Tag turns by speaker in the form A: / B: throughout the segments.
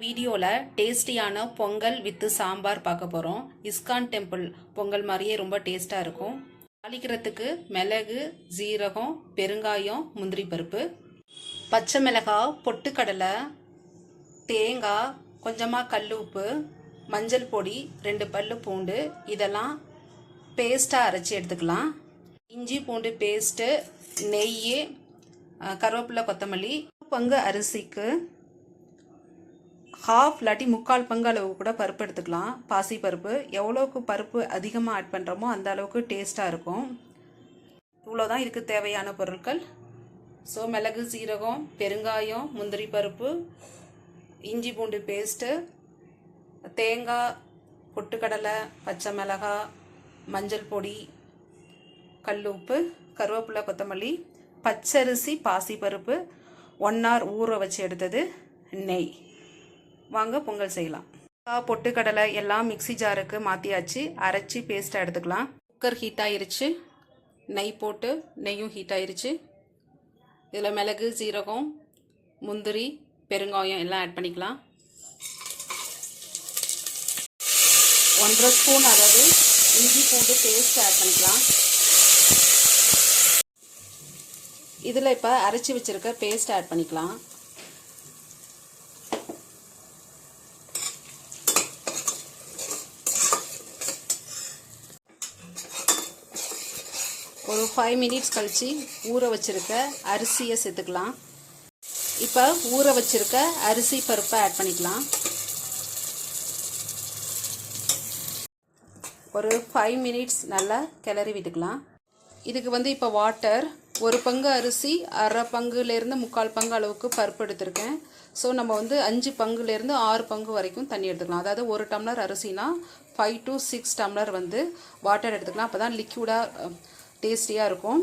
A: வீடியோவில் டேஸ்டியான பொங்கல் வித் சாம்பார் பார்க்க போகிறோம். இஸ்கான் டெம்பிள் பொங்கல் மாதிரியே ரொம்ப டேஸ்ட்டாக இருக்கும். தாளிக்கிறதுக்கு மிளகு, ஜீரகம், பெருங்காயம், முந்திரி பருப்பு, பச்சை மிளகாய், பொட்டுக்கடலை, தேங்காய், கொஞ்சமாக கல் உப்பு, மஞ்சள் பொடி, 2 பல்லு பூண்டு, இதெல்லாம் பேஸ்ட்டாக அரைச்சி எடுத்துக்கலாம். இஞ்சி பூண்டு பேஸ்ட்டு, நெய், கருவேப்பிலை, கொத்தமல்லி. பங்கு அரிசிக்கு ஹாஃப் இல்லாட்டி 3/4 பங்கு அளவு கூட பருப்பு எடுத்துக்கலாம். பாசி பருப்பு எவ்வளோக்கு பருப்பு அதிகமாக ஆட் பண்ணுறோமோ அந்த அளவுக்கு டேஸ்ட்டாக இருக்கும். இவ்வளோதான் இதுக்கு தேவையான பொருட்கள். ஸோ மிளகு, சீரகம், பெருங்காயம், முந்திரி பருப்பு, இஞ்சி பூண்டு பேஸ்ட்டு, தேங்காய், பொட்டுக்கடலை, பச்சை மிளகாய், மஞ்சள் பொடி, கல் உப்பு, கருவேப்பிலை, கொத்தமல்லி, பச்சரிசி, பாசி பருப்பு, 1 hour ஊற வச்சு எடுத்தது, நெய். வாங்க பொங்கல் செய்யலாம். பொட்டுக்கடலை எல்லாம் மிக்சி ஜாருக்கு மாற்றியாச்சு. அரைச்சி பேஸ்ட்டாக எடுத்துக்கலாம். குக்கர் ஹீட் ஆயிருச்சு. நெய் போட்டு, நெய்யும் ஹீட் ஆயிருச்சு. இதில் மிளகு, சீரகம், முந்திரி, பெருங்காயம் எல்லாம் ஆட் பண்ணிக்கலாம். 1/2 ஸ்பூன் அளவு இஞ்சி பூண்டு பேஸ்ட் ஆட் பண்ணிக்கலாம். இதில் இப்போ அரைச்சி வச்சுருக்க பேஸ்ட் ஆட் பண்ணிக்கலாம். ஒரு 5 minutes கழித்து ஊற வச்சுருக்க அரிசியை சேர்த்துக்கலாம். இப்போ ஊற வச்சுருக்க அரிசி பருப்பை ஆட் பண்ணிக்கலாம். ஒரு 5 minutes நல்லா கிளறி விட்டுக்கலாம். இதுக்கு இப்போ வாட்டர் 1 பங்கு அரிசி, 1/2 பங்குலேருந்து 3/4 பங்கு அளவுக்கு பருப்பு எடுத்திருக்கேன். ஸோ நம்ம 5 பங்குலேருந்து 6 பங்கு வரைக்கும் தண்ணி எடுத்துக்கலாம். அதாவது 1 டம்ளர் அரிசினா 5 to 6 டம்ளர் வாட்டர் எடுத்துக்கலாம். அப்போ தான் லிக்யூடாக டேஸ்டியாக இருக்கும்.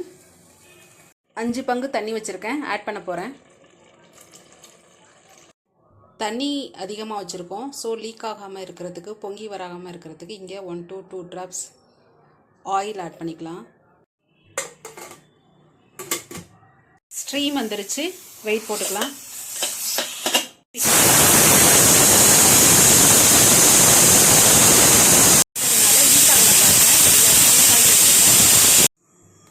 A: 5 பங்கு தண்ணி வச்சுருக்கேன், ஆட் பண்ண போகிறேன். தண்ணி அதிகமாக வச்சுருக்கோம். ஸோ லீக் ஆகாமல் இருக்கிறதுக்கு, பொங்கி வராமல் இருக்கிறதுக்கு இங்கே 1 to 2 drops ஆயில் ஆட் பண்ணிக்கலாம். ஸ்ட்ரீம் வந்துருச்சு. வெயிட் போட்டுக்கலாம்.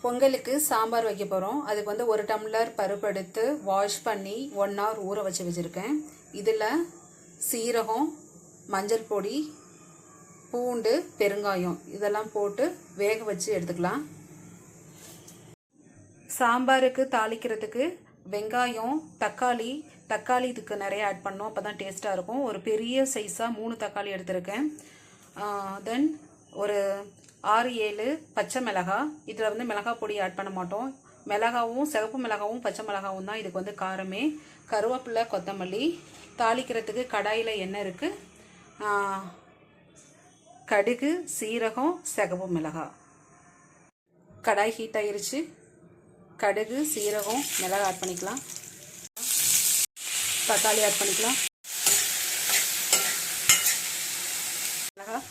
A: பொங்கலுக்கு சாம்பார் வைக்க போகிறோம். அதுக்கு 1 டம்ளர் பருப்பு எடுத்து வாஷ் பண்ணி 1 hour ஊற வச்சுருக்கேன். இதில் சீரகம், மஞ்சள் பொடி, பூண்டு, பெருங்காயம் இதெல்லாம் போட்டு வேக வச்சு எடுத்துக்கலாம். சாம்பாருக்கு தாளிக்கிறதுக்கு வெங்காயம், தக்காளி இதுக்கு நிறைய ஆட் பண்ணோம். அப்போ தான் டேஸ்ட்டாக இருக்கும். ஒரு பெரிய சைஸாக 3 தக்காளி எடுத்திருக்கேன். தென் ஒரு 6-7 பச்சை மிளகாய். இதில் மிளகாய் பொடி ஆட் பண்ண மாட்டோம். மிளகாவும், சிவப்பு மிளகாவும், பச்சை மிளகாவும் தான் இதுக்கு காரமே. கருவேப்பிலை, கொத்தமல்லி. தாளிக்கிறதுக்கு கடாயில் எண்ணெய் இருக்குது. கடுகு, சீரகம், சிவப்பு மிளகாய். கடாய் ஹீட் ஆயிருச்சு. கடுகு, சீரகம், மிளகாய் ஆட் பண்ணிக்கலாம். தக்காளி ஆட் பண்ணிக்கலாம். மிளகாய்,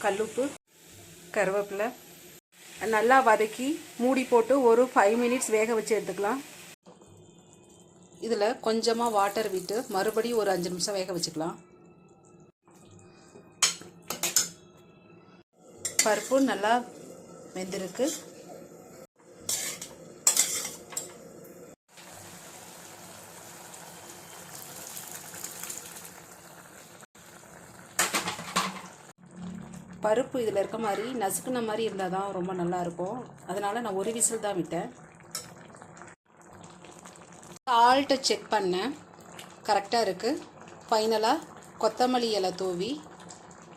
A: கல்லுப்பு, கருவேப்பிலை நல்லா வதக்கி மூடி போட்டு ஒரு 5 minutes வேக வச்சு எடுத்துக்கலாம். இதில் கொஞ்சமாக வாட்டர் விட்டு மறுபடியும் ஒரு 5 நிமிஷம் வேக வச்சுக்கலாம். பருப்பு நல்லா வெந்திருக்கு. பருப்பு இதில் இருக்க மாதிரி நசுக்குன மாதிரி இருந்தால் தான் ரொம்ப நல்லாயிருக்கும். அதனால் நான் ஒரு விசில் தான் விட்டேன். சால்ட்டை செக் பண்ணேன், கரெக்டாக இருக்குது. ஃபைனலாக கொத்தமல்லி இலை தூவி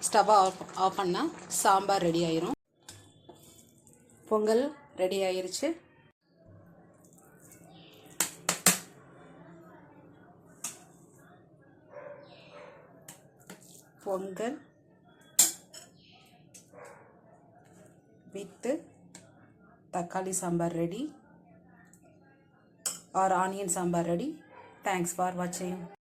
A: ஸ்டவ்வை ஆஃப் பண்ணால் சாம்பார் ரெடி ஆயிரும். பொங்கல் ரெடி ஆயிருச்சு. பொங்கல் வித் தக்காளி sambar ready, or onion sambar ready. Thanks for watching.